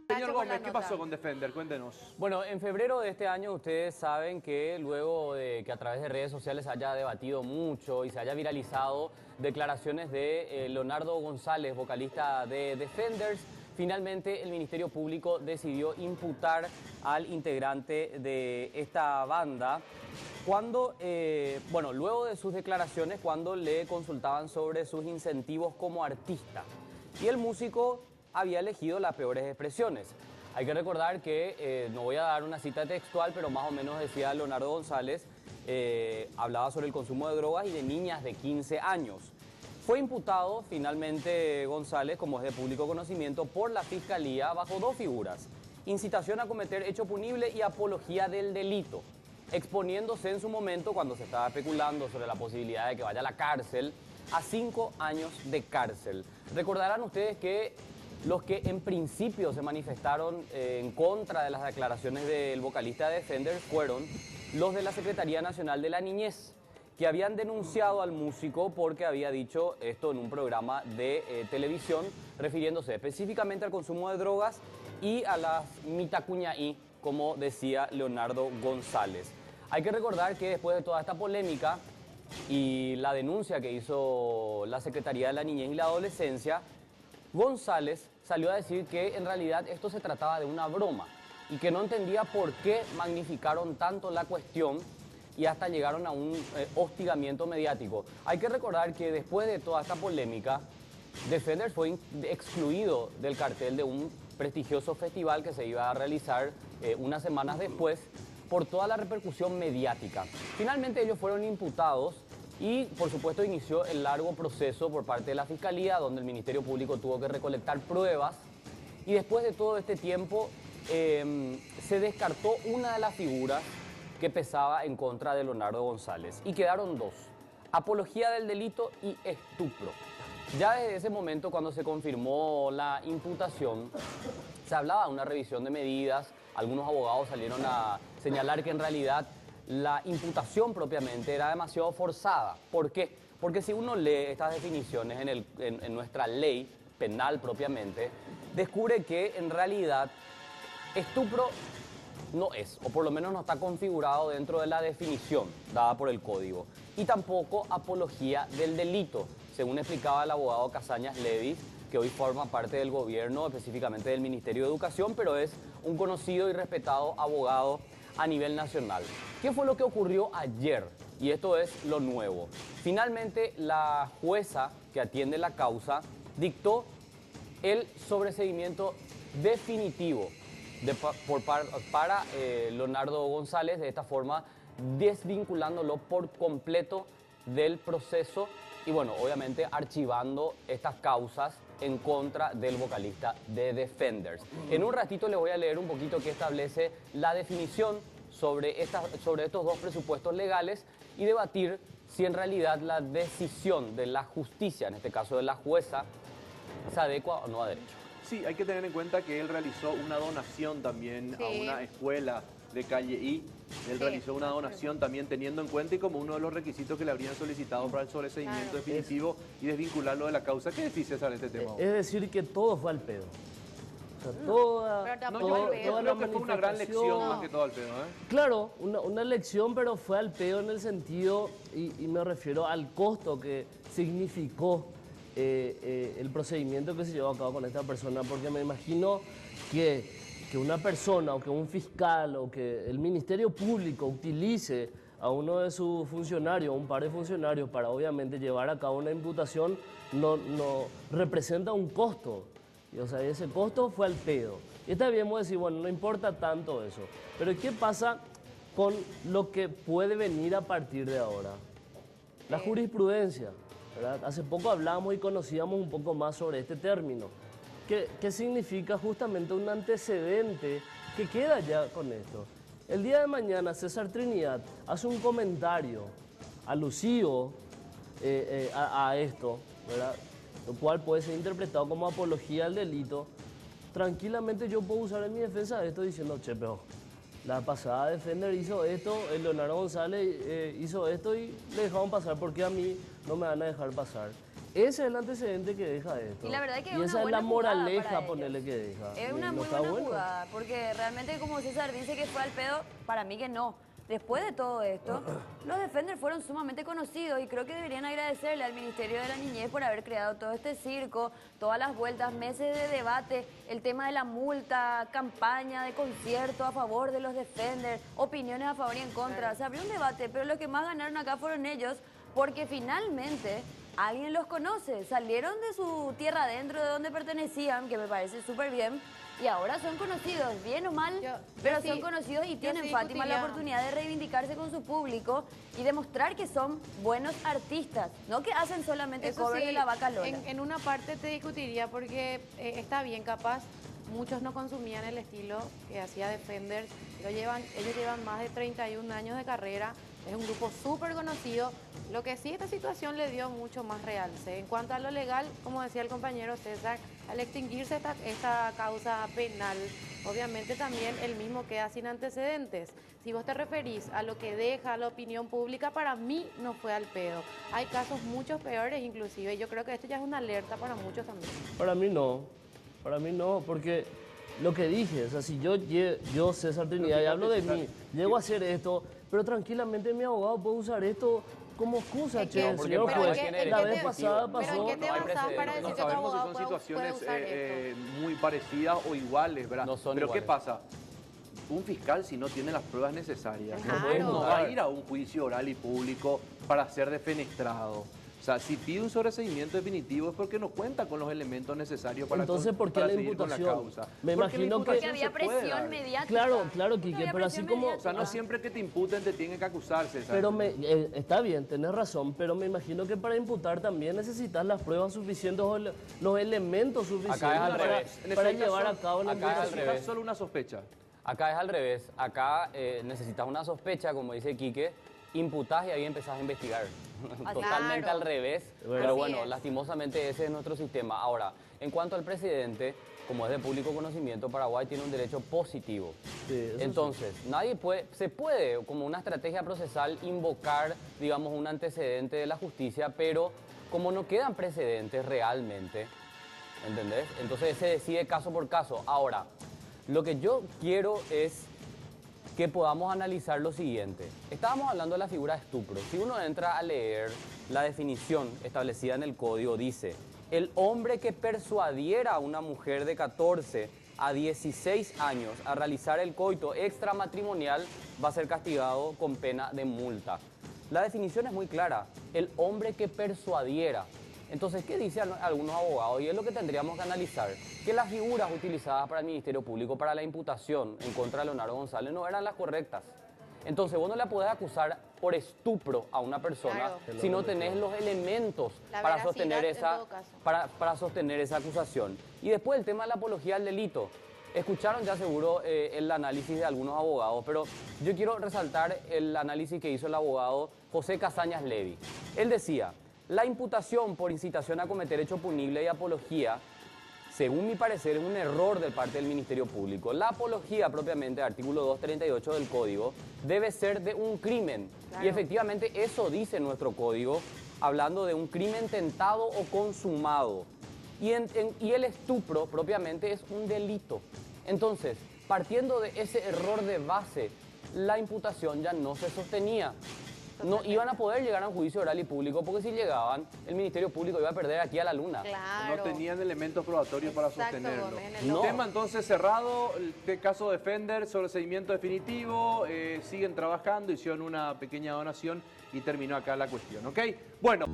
Señor Gómez, ¿qué pasó con Defender? Cuéntenos. Bueno, en febrero de este año ustedes saben que luego de que a través de redes sociales se haya debatido mucho y se haya viralizado declaraciones de Leonardo González, vocalista de Defenders, finalmente el Ministerio Público decidió imputar al integrante de esta banda cuando, luego de sus declaraciones, cuando le consultaban sobre sus incentivos como artista. Y el músico había elegido las peores expresiones. Hay que recordar que, no voy a dar una cita textual, pero más o menos decía Leonardo González, hablaba sobre el consumo de drogas y de niñas de 15 años. Fue imputado finalmente González, como es de público conocimiento, por la Fiscalía bajo dos figuras: incitación a cometer hecho punible y apología del delito, exponiéndose en su momento, cuando se estaba especulando sobre la posibilidad de que vaya a la cárcel, a 5 años de cárcel. Recordarán ustedes que los que en principio se manifestaron en contra de las declaraciones del vocalista de Defender fueron los de la Secretaría Nacional de la Niñez, que habían denunciado al músico porque había dicho esto en un programa de televisión, refiriéndose específicamente al consumo de drogas y a las mitacuñaí, como decía Leonardo González. Hay que recordar que después de toda esta polémica y la denuncia que hizo la Secretaría de la Niñez y la Adolescencia, González salió a decir que en realidad esto se trataba de una broma y que no entendía por qué magnificaron tanto la cuestión y hasta llegaron a un hostigamiento mediático. Hay que recordar que después de toda esta polémica, Defender fue excluido del cartel de un prestigioso festival que se iba a realizar unas semanas después por toda la repercusión mediática. Finalmente ellos fueron imputados y, por supuesto, inició el largo proceso por parte de la Fiscalía, donde el Ministerio Público tuvo que recolectar pruebas. Y después de todo este tiempo, se descartó una de las figuras que pesaba en contra de Leonardo González. Y quedaron dos: apología del delito y estupro. Ya desde ese momento, cuando se confirmó la imputación, se hablaba de una revisión de medidas. Algunos abogados salieron a señalar que en realidad la imputación propiamente era demasiado forzada. ¿Por qué? Porque si uno lee estas definiciones en nuestra ley penal propiamente, descubre que en realidad estupro no es, o por lo menos no está configurado dentro de la definición dada por el código. Y tampoco apología del delito, según explicaba el abogado Casañas Levis, que hoy forma parte del gobierno, específicamente del Ministerio de Educación, pero es un conocido y respetado abogado a nivel nacional. ¿Qué fue lo que ocurrió ayer? Y esto es lo nuevo. Finalmente, la jueza que atiende la causa dictó el sobreseimiento definitivo para Leonardo González, de esta forma desvinculándolo por completo del proceso y, bueno, obviamente archivando estas causas en contra del vocalista de Defenders. En un ratito les voy a leer un poquito qué establece la definición sobre estos dos presupuestos legales y debatir si en realidad la decisión de la justicia, en este caso de la jueza, se adecua o no a derecho. Sí, hay que tener en cuenta que él realizó una donación también a una escuela de Calle I. Él realizó una donación también teniendo en cuenta y como uno de los requisitos que le habrían solicitado para el sobreseimiento definitivo y desvincularlo de la causa. ¿Qué decís, César, en este tema? Es decir, que todo fue al pedo. O sea, yo creo que fue una gran lección más que todo al pedo, ¿eh? Claro, una lección, pero fue al pedo en el sentido, y me refiero al costo que significó el procedimiento que se llevó a cabo con esta persona, porque me imagino que una persona o que un fiscal o que el Ministerio Público utilice a uno de sus funcionarios, un par de funcionarios, para obviamente llevar a cabo una imputación, no representa un costo. Y, o sea, ese costo fue al pedo. Y está bien decir, bueno, no importa tanto eso. Pero ¿qué pasa con lo que puede venir a partir de ahora? La jurisprudencia, ¿verdad? Hace poco hablamos y conocíamos un poco más sobre este término. ¿Qué significa justamente un antecedente que queda ya con esto? El día de mañana César Trinidad hace un comentario alusivo a esto, ¿verdad? Lo cual puede ser interpretado como apología al delito. Tranquilamente yo puedo usar en mi defensa esto diciendo, che, pero la pasada Defender hizo esto, el Leonardo González hizo esto y le dejaron pasar, porque a mí no me van a dejar pasar. Ese es el antecedente que deja esto. Y la verdad es que y es una esa es buena la moraleja, jugada para ponerle ellos. que deja. Es una ¿No muy está buena bueno? jugada, porque realmente como César dice que fue al pedo, para mí que no. Después de todo esto, los Defenders fueron sumamente conocidos y creo que deberían agradecerle al Ministerio de la Niñez por haber creado todo este circo, todas las vueltas, meses de debate, el tema de la multa, campaña de concierto a favor de los Defenders, opiniones a favor y en contra. Se abrió un debate, pero los que más ganaron acá fueron ellos, porque finalmente alguien los conoce, salieron de su tierra adentro de donde pertenecían, que me parece súper bien, y ahora son conocidos, bien o mal, pero sí, son conocidos y tienen, sí Fátima, la discutiría. oportunidad de reivindicarse con su público y demostrar que son buenos artistas, no que hacen solamente Eso covers sí, de la Vaca Lola. en una parte te discutiría porque está bien, capaz muchos no consumían el estilo que hacía Defenders, pero ellos llevan más de 31 años de carrera, es un grupo súper conocido. Lo que sí, esta situación le dio mucho más realce. En cuanto a lo legal, como decía el compañero César, al extinguirse esta causa penal, obviamente también el mismo queda sin antecedentes. Si vos te referís a lo que deja la opinión pública, para mí no fue al pedo. Hay casos muchos peores inclusive, y yo creo que esto ya es una alerta para muchos también. Para mí no, porque lo que dije, o sea, si yo César Trinidad, y hablo de mí, llego a hacer esto, pero tranquilamente mi abogado puede usar esto como excusa, Es che, que- el porque señor para juez, quién eres la el vez objetivo. pasada Pero pasó... ¿en qué te No hay basás para precedentes. decir No que tu sabemos si abogado son puede situaciones usar esto? muy parecidas o iguales, ¿verdad? No son Pero ¿qué iguales. pasa? Un fiscal, si no tiene las pruebas necesarias, Claro. no va a ir a un juicio oral y público para ser defenestrado. O sea, si pide un sobreseimiento definitivo es porque no cuenta con los elementos necesarios para Entonces, ¿por qué para la seguir con la imputación? causa. Me Porque la imagino que- Porque imputación había se puede presión dar. mediática. Claro, Porque Quique, había pero así presión como... O sea, no mediática. siempre que te imputen te tienen que acusar, César. Pero está bien, tenés razón, pero me imagino que para imputar también necesitas las pruebas suficientes o los elementos suficientes Acá es al para, revés. En para ese llevar caso- a cabo la acá es al imputación. revés. Es solo una sospecha. Acá es al revés. Acá necesitas una sospecha, como dice Quique, imputás y ahí empezás a investigar. Totalmente Claro. al revés. Bueno. Pero Así bueno, es. lastimosamente ese es nuestro sistema. Ahora, en cuanto al presidente, como es de público conocimiento, Paraguay tiene un derecho positivo. Sí, eso sí. Entonces, se puede, como una estrategia procesal, invocar, digamos, un antecedente de la justicia, pero como no quedan precedentes realmente, ¿entendés? Entonces se decide caso por caso. Ahora, lo que yo quiero es que podamos analizar lo siguiente. Estábamos hablando de la figura de estupro. Si uno entra a leer la definición establecida en el código, dice: el hombre que persuadiera a una mujer de 14 a 16 años a realizar el coito extramatrimonial va a ser castigado con pena de multa. La definición es muy clara: el hombre que persuadiera. Entonces, ¿qué dicen algunos abogados? Y es lo que tendríamos que analizar, que las figuras utilizadas para el Ministerio Público para la imputación en contra de Leonardo González no eran las correctas. Entonces, vos no le podés acusar por estupro a una persona Claro. si no tenés los elementos La para sostener, veracidad, en todo caso. para sostener esa acusación. Y después el tema de la apología al delito. Escucharon ya seguro el análisis de algunos abogados, pero yo quiero resaltar el análisis que hizo el abogado José Casañas Levy. Él decía: la imputación por incitación a cometer hecho punible y apología, según mi parecer, es un error de parte del Ministerio Público. La apología propiamente, artículo 238 del Código, debe ser de un crimen. Claro. Y efectivamente eso dice nuestro Código, hablando de un crimen tentado o consumado. Y el estupro propiamente es un delito. Entonces, partiendo de ese error de base, la imputación ya no se sostenía. No iban a poder llegar a un juicio oral y público, porque si llegaban, el Ministerio Público iba a perder aquí a la luna. Claro. No tenían elementos probatorios para Exacto, sostenerlo. Gómez, en el No. Tema entonces cerrado, el caso Defender, sobreseimiento definitivo, siguen trabajando, hicieron una pequeña donación y terminó acá la cuestión, ¿ok? Bueno.